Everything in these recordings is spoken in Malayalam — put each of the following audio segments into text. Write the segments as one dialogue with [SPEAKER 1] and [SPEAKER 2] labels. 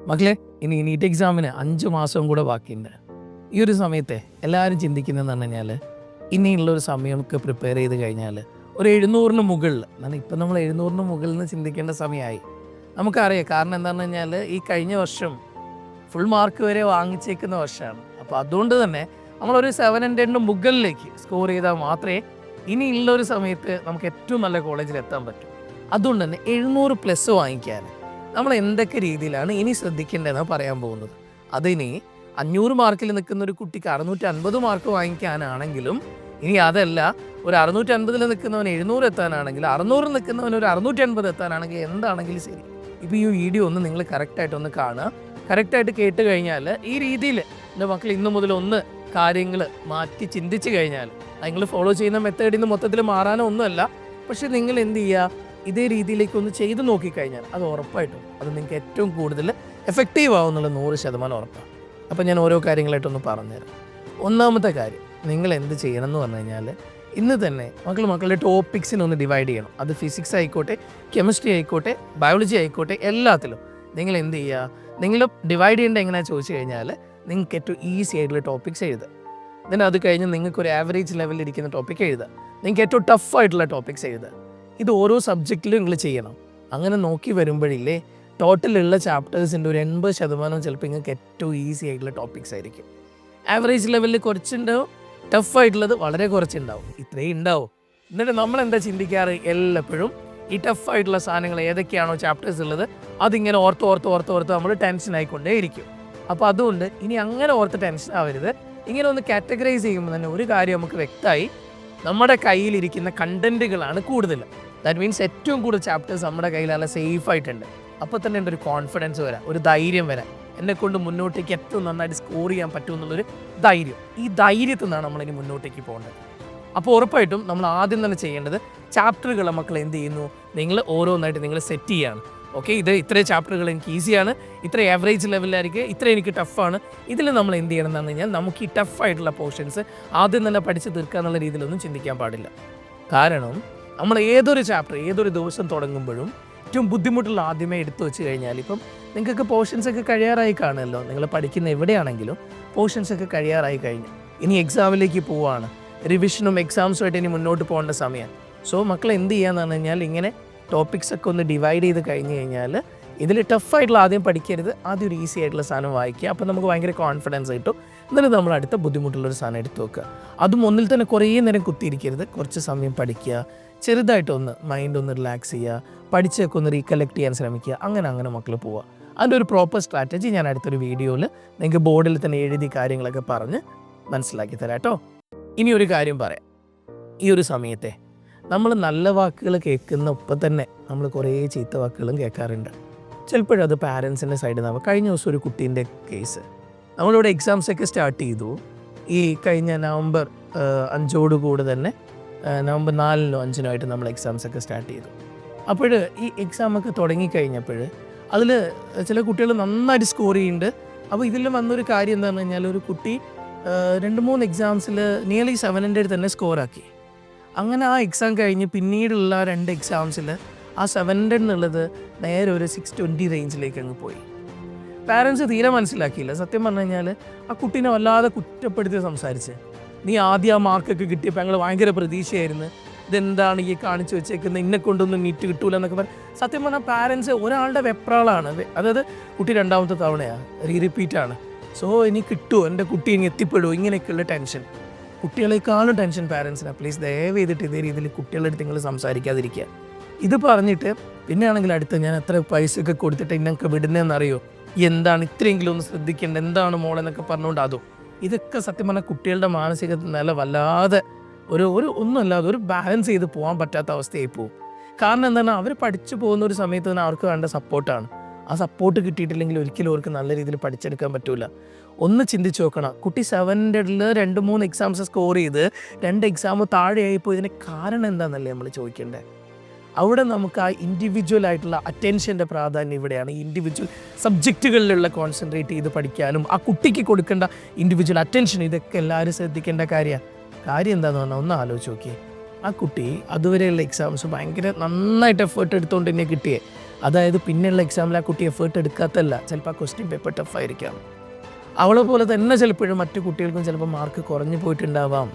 [SPEAKER 1] മക്കളെ, ഇനി നീറ്റ് എക്സാമിന് 5 മാസവും കൂടെ ബാക്കിയുണ്ട്. ഈ ഒരു സമയത്തെ എല്ലാവരും ചിന്തിക്കുന്നതെന്ന് പറഞ്ഞു കഴിഞ്ഞാൽ, ഇനിയുള്ളൊരു സമയമൊക്കെ പ്രിപ്പയർ ചെയ്ത് കഴിഞ്ഞാൽ ഒരു 700-ന് മുകളിൽ, എന്നാൽ ഇപ്പം നമ്മൾ 700-ന് മുകളിൽ നിന്ന് ചിന്തിക്കേണ്ട സമയമായി. നമുക്കറിയാം. കാരണം എന്താണെന്ന് കഴിഞ്ഞാൽ, ഈ കഴിഞ്ഞ വർഷം ഫുൾ മാർക്ക് വരെ വാങ്ങിച്ചേക്കുന്ന വർഷമാണ്. അപ്പോൾ അതുകൊണ്ട് തന്നെ നമ്മളൊരു 700-ന് മുകളിലേക്ക് സ്കോർ ചെയ്താൽ മാത്രമേ ഇനിയുള്ളൊരു സമയത്ത് നമുക്ക് ഏറ്റവും നല്ല കോളേജിൽ എത്താൻ പറ്റൂ. അതുകൊണ്ട് തന്നെ 700+ വാങ്ങിക്കാൻ നമ്മൾ എന്തൊക്കെ രീതിയിലാണ് ഇനി ശ്രദ്ധിക്കേണ്ടതെന്ന് പറയാൻ പോകുന്നത്. അതിനി 500 മാർക്കിൽ നിൽക്കുന്ന ഒരു കുട്ടിക്ക് 650 മാർക്ക് വാങ്ങിക്കാനാണെങ്കിലും, ഇനി അതല്ല ഒരു 650 നിൽക്കുന്നവൻ 700 എത്താനാണെങ്കിൽ, 600 നിൽക്കുന്നവൻ ഒരു 680 എത്താനാണെങ്കിൽ, എന്താണെങ്കിലും ശരി, ഇപ്പോൾ ഈ വീഡിയോ ഒന്ന് നിങ്ങൾ കറക്റ്റായിട്ടൊന്ന് കാണുക. കറക്റ്റായിട്ട് കേട്ട് കഴിഞ്ഞാൽ ഈ രീതിയിൽ എൻ്റെ മക്കൾ ഇന്നു മുതൽ ഒന്ന് കാര്യങ്ങൾ മാറ്റി ചിന്തിച്ച് കഴിഞ്ഞാൽ, നിങ്ങൾ ഫോളോ ചെയ്യുന്ന മെത്തേഡിൽ നിന്ന് മൊത്തത്തിൽ മാറാനോ ഒന്നുമല്ല, പക്ഷെ നിങ്ങൾ എന്ത് ചെയ്യുക, ഇതേ രീതിയിലേക്ക് ഒന്ന് ചെയ്ത് നോക്കിക്കഴിഞ്ഞാൽ അത് ഉറപ്പായിട്ടും അത് നിങ്ങൾക്ക് ഏറ്റവും കൂടുതൽ എഫക്റ്റീവ് ആവുന്നുള്ള 100% ഉറപ്പാണ്. അപ്പോൾ ഞാൻ ഓരോ കാര്യങ്ങളായിട്ടൊന്ന് പറഞ്ഞുതരാം. ഒന്നാമത്തെ കാര്യം, നിങ്ങൾ എന്ത് ചെയ്യണം എന്ന് പറഞ്ഞു കഴിഞ്ഞാൽ, ഇന്ന് തന്നെ മക്കളുടെ ടോപ്പിക്സിനൊന്ന് ഡിവൈഡ് ചെയ്യണം. അത് ഫിസിക്സ് ആയിക്കോട്ടെ, കെമിസ്ട്രി ആയിക്കോട്ടെ, ബയോളജി ആയിക്കോട്ടെ, എല്ലാത്തിലും നിങ്ങൾ എന്ത് ചെയ്യുക, നിങ്ങൾ ഡിവൈഡ് ചെയ്യേണ്ടത് എങ്ങനെയാണെന്ന് ചോദിച്ചു കഴിഞ്ഞാൽ, നിങ്ങൾക്ക് ഏറ്റവും ഈസി ആയിട്ടുള്ള ടോപ്പിക്സ് എഴുതുക. എന്നിട്ട് അത് കഴിഞ്ഞ് നിങ്ങൾക്കൊരു ആവറേജ് ലെവലിൽ ഇരിക്കുന്ന ടോപ്പിക് എഴുതുക. നിങ്ങൾക്ക് ഏറ്റവും ടഫായിട്ടുള്ള ടോപ്പിക്സ് എഴുതുക. ഇത് ഓരോ സബ്ജക്റ്റിലും നിങ്ങൾ ചെയ്യണം. അങ്ങനെ നോക്കി വരുമ്പോഴില്ലേ, ടോട്ടലുള്ള ചാപ്റ്റേഴ്സിൻ്റെ ഒരു 80% ചിലപ്പോൾ നിങ്ങൾക്ക് ഏറ്റവും ഈസി ആയിട്ടുള്ള ടോപ്പിക്സ് ആയിരിക്കും. ആവറേജ് ലെവലിൽ കുറച്ചുണ്ടാവും, ടഫായിട്ടുള്ളത് വളരെ കുറച്ചുണ്ടാവും, ഇത്രയും ഉണ്ടാവും. എന്നിട്ട് നമ്മളെന്താ ചിന്തിക്കാറ്, എല്ലപ്പോഴും ഈ ടഫായിട്ടുള്ള സാധനങ്ങൾ ഏതൊക്കെയാണോ ചാപ്റ്റേഴ്സ് ഉള്ളത് അതിങ്ങനെ ഓർത്ത് നമ്മൾ ടെൻഷൻ ആയിക്കൊണ്ടേ ഇരിക്കും. അപ്പോൾ അതുകൊണ്ട് ഇനി അങ്ങനെ ഓർത്ത് ടെൻഷൻ ആവരുത്. ഇങ്ങനെ ഒന്ന് കാറ്റഗറൈസ് ചെയ്യുമ്പോൾ തന്നെ ഒരു കാര്യം നമുക്ക് വ്യക്തമായി, നമ്മുടെ കയ്യിലിരിക്കുന്ന കണ്ടൻറ്റുകളാണ് കൂടുതൽ. ദാറ്റ് മീൻസ് ഏറ്റവും കൂടുതൽ ചാപ്റ്റേഴ്സ് നമ്മുടെ കയ്യിൽ നല്ല സേഫ് ആയിട്ടുണ്ട്. അപ്പോൾ തന്നെ എൻ്റെ ഒരു കോൺഫിഡൻസ് വരാം, ഒരു ധൈര്യം വരാം, എന്നെക്കൊണ്ട് മുന്നോട്ടേക്ക് ഏറ്റവും നന്നായിട്ട് സ്കോർ ചെയ്യാൻ പറ്റുമെന്നുള്ളൊരു ധൈര്യം. ഈ ധൈര്യത്തിൽ നിന്നാണ് നമ്മളിനി മുന്നോട്ടേക്ക് പോകേണ്ടത്. അപ്പോൾ ഉറപ്പായിട്ടും നമ്മൾ ആദ്യം തന്നെ ചെയ്യേണ്ടത്, ചാപ്റ്ററുകൾ മക്കൾ എന്ത് ചെയ്യുന്നു, നിങ്ങൾ ഓരോന്നായിട്ട് നിങ്ങൾ സെറ്റ് ചെയ്യുകയാണ്. ഓക്കെ, ഇത് ഇത്രയും ചാപ്റ്ററുകൾ എനിക്ക് ഈസിയാണ്, ഇത്ര ആവറേജ് ലെവലിലായിരിക്കും, ഇത്ര എനിക്ക് ടഫാണ്. ഇതിൽ നമ്മൾ എന്ത് ചെയ്യണം എന്ന് പറഞ്ഞു കഴിഞ്ഞാൽ, നമുക്ക് ഈ ടഫായിട്ടുള്ള പോർഷൻസ് ആദ്യം തന്നെ പഠിച്ച് തീർക്കുക എന്നുള്ള രീതിയിലൊന്നും ചിന്തിക്കാൻ പാടില്ല. കാരണം നമ്മൾ ഏതൊരു ചാപ്റ്റർ ഏതൊരു ദിവസം തുടങ്ങുമ്പോഴും ഏറ്റവും ബുദ്ധിമുട്ടുള്ള ആദ്യമേ എടുത്തു വെച്ച് കഴിഞ്ഞാൽ, ഇപ്പം നിങ്ങൾക്കൊക്കെ പോർഷൻസൊക്കെ കഴിയാറായി കാണുമല്ലോ. നിങ്ങൾ പഠിക്കുന്ന എവിടെയാണെങ്കിലും പോർഷൻസൊക്കെ കഴിയാറായി കഴിഞ്ഞു. ഇനി എക്സാമിലേക്ക് പോവുകയാണ്, റിവിഷനും എക്സാംസുമായിട്ട് ഇനി മുന്നോട്ട് പോകേണ്ട സമയമാണ്. സോ മക്കൾ എന്ത് ചെയ്യാന്ന് പറഞ്ഞു കഴിഞ്ഞാൽ, ഇങ്ങനെ ടോപ്പിക്സൊക്കെ ഒന്ന് ഡിവൈഡ് ചെയ്ത് കഴിഞ്ഞ് കഴിഞ്ഞാൽ, ഇതിൽ ടഫായിട്ടുള്ള ആദ്യം പഠിക്കരുത്, ആദ്യം ഒരു ഈസി ആയിട്ടുള്ള സാധനം വായിക്കുക. അപ്പോൾ നമുക്ക് ഭയങ്കര കോൺഫിഡൻസ് കിട്ടും. എന്നിട്ട് നമ്മൾ അടുത്ത ബുദ്ധിമുട്ടുള്ളൊരു സാധനം എടുത്ത് വെക്കുക. അതും ഒന്നിൽ തന്നെ കുറേ നേരം കുത്തിയിരിക്കരുത്, കുറച്ച് സമയം പഠിക്കുക, ചെറുതായിട്ടൊന്ന് മൈൻഡ് ഒന്ന് റിലാക്സ് ചെയ്യുക, പഠിച്ചൊക്കെ ഒന്ന് റീകലക്ട് ചെയ്യാൻ ശ്രമിക്കുക. അങ്ങനെ മക്കൾ പോവുക. അതിൻ്റെ ഒരു പ്രോപ്പർ സ്ട്രാറ്റജി ഞാൻ അടുത്തൊരു വീഡിയോയിൽ നിങ്ങൾക്ക് ബോർഡിൽ തന്നെ എഴുതി കാര്യങ്ങളൊക്കെ പറഞ്ഞ് മനസ്സിലാക്കി തരാം കേട്ടോ. ഇനി ഒരു കാര്യം പറയാം, ഈ ഒരു സമയത്തെ നമ്മൾ നല്ല വാക്കുകൾ കേൾക്കുന്ന ഒപ്പം തന്നെ നമ്മൾ കുറേ ചീത്ത വാക്കുകളും കേൾക്കാറുണ്ട്. ചിലപ്പോഴും അത് പാരൻസിൻ്റെ സൈഡിൽ നിന്നാവും. കഴിഞ്ഞ ദിവസം ഒരു കുട്ടീൻ്റെ കേസ്, നമ്മളിവിടെ എക്സാംസൊക്കെ സ്റ്റാർട്ട് ചെയ്തു. ഈ കഴിഞ്ഞ നവംബർ 5 തന്നെ നവംബർ 4-നോ 5-നോ ആയിട്ട് നമ്മൾ എക്സാംസൊക്കെ സ്റ്റാർട്ട് ചെയ്തു. അപ്പോൾ ഈ എക്സാമൊക്കെ തുടങ്ങിക്കഴിഞ്ഞപ്പോൾ അതിൽ ചില കുട്ടികൾ നന്നായിട്ട് സ്കോർ ചെയ്യുന്നുണ്ട്. അപ്പോൾ ഇതിൽ വന്നൊരു കാര്യം എന്താണെന്ന് കഴിഞ്ഞാൽ, ഒരു കുട്ടി 2-3 എക്സാംസിൽ നിയർലി 700 തന്നെ സ്കോറാക്കി. അങ്ങനെ ആ എക്സാം കഴിഞ്ഞ് പിന്നീടുള്ള 2 എക്സാംസിൽ ആ 700 എന്നുള്ളത് നേരെ ഒരു 620 റേഞ്ചിലേക്ക് അങ്ങ് പോയി. പാരൻസ് തീരെ മനസ്സിലാക്കിയില്ല. സത്യം പറഞ്ഞു കഴിഞ്ഞാൽ ആ കുട്ടീനെ വല്ലാതെ കുറ്റപ്പെടുത്തി സംസാരിച്ച്, നീ ആദ്യം ആ മാർക്കൊക്കെ കിട്ടിയപ്പോൾ ഞങ്ങൾ ഭയങ്കര പ്രതീക്ഷയായിരുന്നു, ഇതെന്താണ് ഈ കാണിച്ചു വെച്ചേക്കുന്നത്, ഇന്നെ കൊണ്ടൊന്നും നീറ്റ് കിട്ടൂല എന്നൊക്കെ പറഞ്ഞ്. സത്യം പറഞ്ഞാൽ പാരൻസ് ഒരാളുടെ വെപ്രാളാണ്. അതായത് കുട്ടി 2ാമത്തെ തവണയാണ്, റിപ്പീറ്റാണ്. സോ ഇനി കിട്ടുമോ, എൻ്റെ കുട്ടി ഇനി എത്തിപ്പെടുമോ, ഇങ്ങനെയൊക്കെയുള്ള ടെൻഷൻ. കുട്ടികളെക്കാളും ടെൻഷൻ പാരൻസിനാണ്. പ്ലീസ് ദയവ് ചെയ്തിട്ട് ഇതേ രീതിയിൽ കുട്ടികളുടെ അടുത്ത് നിങ്ങൾ സംസാരിക്കാതിരിക്കുക. ഇത് പറഞ്ഞിട്ട് പിന്നെ ആണെങ്കിൽ അടുത്ത് ഞാൻ എത്ര പൈസയൊക്കെ കൊടുത്തിട്ട് ഇന്നൊക്കെ വിടുന്നതെന്നറിയോ, എന്താണ് ഇത്രയെങ്കിലും ഒന്ന് ശ്രദ്ധിക്കേണ്ടത്, എന്താണ് മോളെന്നൊക്കെ പറഞ്ഞുകൊണ്ട് അതോ. ഇതൊക്കെ സത്യം പറഞ്ഞാൽ കുട്ടികളുടെ മാനസിക നില വല്ലാതെ ഒരു ഒന്നുമല്ലാതെ ഒരു ബാലൻസ് ചെയ്ത് പോകാൻ പറ്റാത്ത അവസ്ഥയായി പോകും. കാരണം എന്താണ്, അവർ പഠിച്ചു പോകുന്ന ഒരു സമയത്ത് തന്നെ അവർക്ക് വേണ്ട സപ്പോർട്ടാണ്. ആ സപ്പോർട്ട് കിട്ടിയിട്ടില്ലെങ്കിൽ ഒരിക്കലും അവർക്ക് നല്ല രീതിയിൽ പഠിച്ചെടുക്കാൻ പറ്റില്ല. ഒന്ന് ചിന്തിച്ച് നോക്കണം, കുട്ടി 700-ൽ 2-3 എക്സാംസ് സ്കോർ ചെയ്ത് 2 എക്സാം താഴെയായിപ്പോൾ ഇതിന് കാരണം എന്താണെന്നല്ലേ നമ്മൾ ചോദിക്കേണ്ടത്. അവിടെ നമുക്ക് ആ ഇൻഡിവിജ്വൽ ആയിട്ടുള്ള അറ്റൻഷൻ്റെ പ്രാധാന്യം ഇവിടെയാണ്. ഈ ഇൻഡിവിജ്വൽ സബ്ജക്റ്റുകളിലുള്ള കോൺസെൻട്രേറ്റ് ചെയ്ത് പഠിക്കാനും ആ കുട്ടിക്ക് കൊടുക്കേണ്ട ഇൻഡിവിജ്വൽ അറ്റൻഷൻ, ഇതൊക്കെ എല്ലാവരും ശ്രദ്ധിക്കേണ്ട കാര്യമാണ്. കാര്യം എന്താണെന്ന് പറഞ്ഞാൽ ഒന്ന് ആലോചിച്ച് നോക്കിയേ, ആ കുട്ടി അതുവരെയുള്ള എക്സാംസ് ഭയങ്കര നന്നായിട്ട് എഫേർട്ട് എടുത്തുകൊണ്ട് തന്നെ കിട്ടിയേ. അതായത് പിന്നെയുള്ള എക്സാമിൽ ആ കുട്ടി എഫേർട്ട് എടുക്കാത്തല്ല, ചിലപ്പോൾ ആ ക്വസ്റ്റ്യൻ പേപ്പർ ടഫായിരിക്കാം. അവളെ പോലെ തന്നെ ചിലപ്പോഴും മറ്റു കുട്ടികൾക്കും ചിലപ്പോൾ മാർക്ക് കുറഞ്ഞു പോയിട്ടുണ്ടാവാം.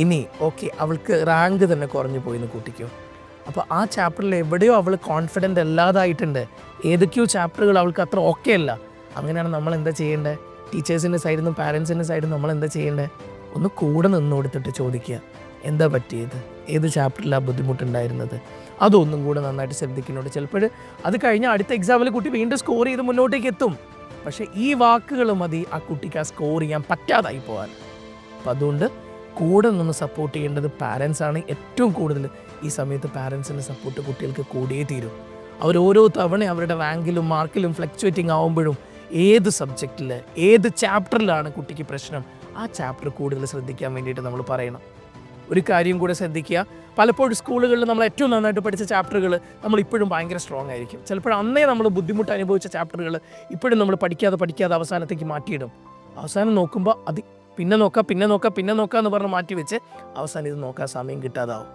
[SPEAKER 1] ഇനി ഓക്കെ, അവൾക്ക് റാങ്ക് തന്നെ കുറഞ്ഞു പോയിന്ന് കൂട്ടിക്കോ. അപ്പോൾ ആ ചാപ്റ്ററിൽ എവിടെയോ അവൾ കോൺഫിഡൻ്റ് അല്ലാതായിട്ടുണ്ട്, ഏതൊക്കെയോ ചാപ്റ്ററുകൾ അവൾക്ക് അത്ര ഓക്കെ അല്ല. അങ്ങനെയാണ് നമ്മൾ എന്താ ചെയ്യേണ്ടത്? ടീച്ചേഴ്സിൻ്റെ സൈഡിൽ നിന്നും പാരൻസിൻ്റെ സൈഡിൽ നിന്നും നമ്മൾ എന്താ ചെയ്യേണ്ടത്? ഒന്ന് കൂടെ നിന്ന് കൊടുത്തിട്ട് ചോദിക്കുക, എന്താ പറ്റിയത്, ഏത് ചാപ്റ്ററിലാണ് ബുദ്ധിമുട്ടുണ്ടായിരുന്നത്, അതൊന്നും കൂടെ നന്നായിട്ട് ശ്രദ്ധിക്കുന്നുണ്ട്. ചിലപ്പോൾ അത് കഴിഞ്ഞ് അടുത്ത എക്സാമിൽ കുട്ടി വീണ്ടും സ്കോർ ചെയ്ത് മുന്നോട്ടേക്ക് എത്തും. പക്ഷേ ഈ വാക്കുകൾ മതി ആ കുട്ടിക്ക് ആ സ്കോർ ചെയ്യാൻ പറ്റാതായി പോകാൻ. അപ്പം അതുകൊണ്ട് കൂടെ നിന്ന് സപ്പോർട്ട് ചെയ്യേണ്ടത് പാരൻസാണ്. ഏറ്റവും കൂടുതൽ ഈ സമയത്ത് പാരൻസിൻ്റെ സപ്പോർട്ട് കുട്ടികൾക്ക് കൂടിയേ തീരും. അവർ ഓരോ തവണ അവരുടെ റാങ്കിലും മാർക്കിലും ഫ്ലക്ച്വേറ്റിംഗ് ആവുമ്പോഴും ഏത് സബ്ജക്റ്റിൽ ഏത് ചാപ്റ്ററിലാണ് കുട്ടിക്ക് പ്രശ്നം, ആ ചാപ്റ്റർ കൂടുതൽ ശ്രദ്ധിക്കാൻ വേണ്ടിയിട്ട് നമ്മൾ പറയണം. ഒരു കാര്യം കൂടെ ശ്രദ്ധിക്കുക, പലപ്പോഴും സ്കൂളുകളിൽ നമ്മൾ ഏറ്റവും നന്നായിട്ട് പഠിച്ച ചാപ്റ്ററുകൾ നമ്മൾ ഇപ്പോഴും ഭയങ്കര സ്ട്രോങ് ആയിരിക്കും. ചിലപ്പോൾ അന്നേ നമ്മൾ ബുദ്ധിമുട്ട് അനുഭവിച്ച ചാപ്റ്ററുകൾ ഇപ്പോഴും നമ്മൾ പഠിക്കാതെ അവസാനത്തേക്ക് മാറ്റിയിടും. അവസാനം നോക്കുമ്പോൾ അത് പിന്നെ നോക്കാം എന്ന് പറഞ്ഞ് മാറ്റി വെച്ച് അവസാനം ഇത് നോക്കാൻ സമയം കിട്ടാതാവും.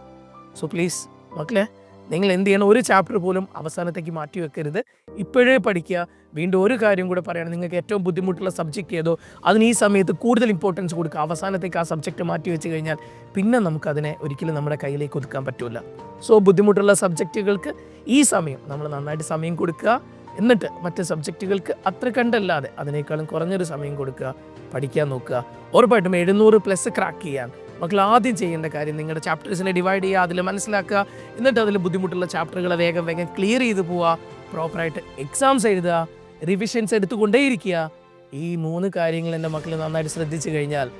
[SPEAKER 1] സോ പ്ലീസ് മക്കളെ, നിങ്ങൾ എന്ത് ചെയ്യണം, ഒരു ചാപ്റ്റർ പോലും അവസാനത്തേക്ക് മാറ്റി വെക്കരുത്, ഇപ്പോഴേ പഠിക്കുക. വീണ്ടും ഒരു കാര്യം കൂടെ പറയുകയാണ്, നിങ്ങൾക്ക് ഏറ്റവും ബുദ്ധിമുട്ടുള്ള സബ്ജക്റ്റ് ഏതോ അതിന് ഈ സമയത്ത് കൂടുതൽ ഇമ്പോർട്ടൻസ് കൊടുക്കുക. അവസാനത്തേക്ക് ആ സബ്ജക്റ്റ് മാറ്റി വെച്ച് കഴിഞ്ഞാൽ പിന്നെ നമുക്കതിനെ ഒരിക്കലും നമ്മുടെ കയ്യിലേക്ക് ഒതുക്കാൻ പറ്റില്ല. സോ ബുദ്ധിമുട്ടുള്ള സബ്ജക്റ്റുകൾക്ക് ഈ സമയം നമ്മൾ നന്നായിട്ട് സമയം കൊടുക്കുക. എന്നിട്ട് മറ്റ് സബ്ജക്റ്റുകൾക്ക് അത്ര കണ്ടല്ലാതെ അതിനേക്കാളും കുറഞ്ഞൊരു സമയം കൊടുക്കുക, പഠിക്കാൻ നോക്കുക. ഉറപ്പായിട്ടും 700+ ക്രാക്ക് ചെയ്യാൻ മക്കൾ ആദ്യം ചെയ്യേണ്ട കാര്യം നിങ്ങളുടെ ചാപ്റ്റേഴ്സിനെ ഡിവൈഡ് ചെയ്യുക, അതിൽ മനസ്സിലാക്കുക. എന്നിട്ട് അതിൽ ബുദ്ധിമുട്ടുള്ള ചാപ്റ്ററുകളെ വേഗം ക്ലിയർ ചെയ്ത് പോവുക, പ്രോപ്പറായിട്ട് എക്സാംസ് എഴുതുക, റിവിഷൻസ് എടുത്തുകൊണ്ടേയിരിക്കുക. ഈ 3 കാര്യങ്ങൾ എൻ്റെ മക്കൾ നന്നായിട്ട് ശ്രദ്ധിച്ചു കഴിഞ്ഞാൽ,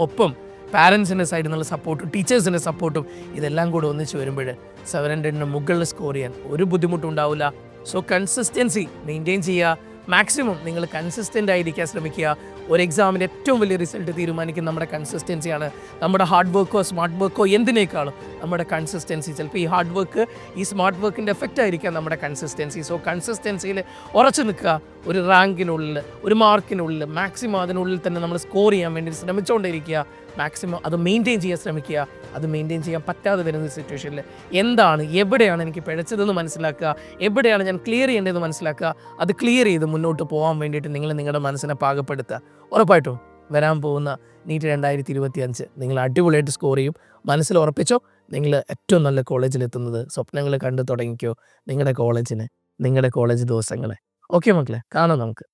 [SPEAKER 1] ഒപ്പം പാരൻസിൻ്റെ സൈഡിൽ നിന്നുള്ള സപ്പോർട്ടും ടീച്ചേഴ്സിൻ്റെ സപ്പോർട്ടും ഇതെല്ലാം കൂടെ ഒന്നിച്ച് വരുമ്പോൾ 700 മുകളിൽ സ്കോർ ചെയ്യാൻ ഒരു ബുദ്ധിമുട്ടും ഉണ്ടാവില്ല. സോ കൺസിസ്റ്റൻസി മെയിൻറ്റെയിൻ ചെയ്യുക. മാക്സിമം നിങ്ങൾ കൺസിസ്റ്റൻ്റ് ആയിരിക്കാൻ ശ്രമിക്കുക. ഒരു എക്സാമിൻ്റെ ഏറ്റവും വലിയ റിസൾട്ട് തീരുമാനിക്കുന്ന നമ്മുടെ കൺസിസ്റ്റൻസിയാണ്. നമ്മുടെ ഹാർഡ് വർക്കോ സ്മാർട്ട് വർക്കോ എന്തിനേക്കാളും നമ്മുടെ കൺസിസ്റ്റൻസി. ചിലപ്പോൾ ഈ ഹാർഡ് വർക്ക് ഈ സ്മാർട്ട് വർക്കിൻ്റെ എഫക്റ്റ് ആയിരിക്കാം നമ്മുടെ കൺസിസ്റ്റൻസി. സോ കൺസിസ്റ്റൻസിയിൽ ഉറച്ചു നിൽക്കുക. ഒരു റാങ്കിനുള്ളിൽ ഒരു മാർക്കിനുള്ളിൽ മാക്സിമം അതിനുള്ളിൽ തന്നെ നമ്മൾ സ്കോർ ചെയ്യാൻ വേണ്ടി ശ്രമിച്ചുകൊണ്ടിരിക്കുക. മാക്സിമം അത് മെയിൻറ്റെയിൻ ചെയ്യാൻ ശ്രമിക്കുക. അത് മെയിൻറ്റെയിൻ ചെയ്യാൻ പറ്റാതെ വരുന്ന സിറ്റുവേഷനിൽ എവിടെയാണ് എനിക്ക് പിഴച്ചതെന്ന് മനസ്സിലാക്കുക, എവിടെയാണ് ഞാൻ ക്ലിയർ ചെയ്യേണ്ടതെന്ന് മനസ്സിലാക്കുക. അത് ക്ലിയർ ചെയ്ത് മുന്നോട്ട് പോകാൻ വേണ്ടിയിട്ട് നിങ്ങൾ നിങ്ങളുടെ മനസ്സിനെ പാകപ്പെടുത്തുക. ഉറപ്പായിട്ടും വരാൻ പോകുന്ന നീറ്റ് 2025 നിങ്ങൾ അടിപൊളിയായിട്ട് സ്കോർ ചെയ്യും. മനസ്സിൽ ഉറപ്പിച്ചോ, നിങ്ങൾ ഏറ്റവും നല്ല കോളേജിലെത്തുന്നത് സ്വപ്നങ്ങൾ കണ്ടു തുടങ്ങിക്കോ. നിങ്ങളുടെ കോളേജിനെ, നിങ്ങളുടെ കോളേജ് ദിവസങ്ങളെ. ഓക്കെ മക്കളെ, കാണാം നമുക്ക്.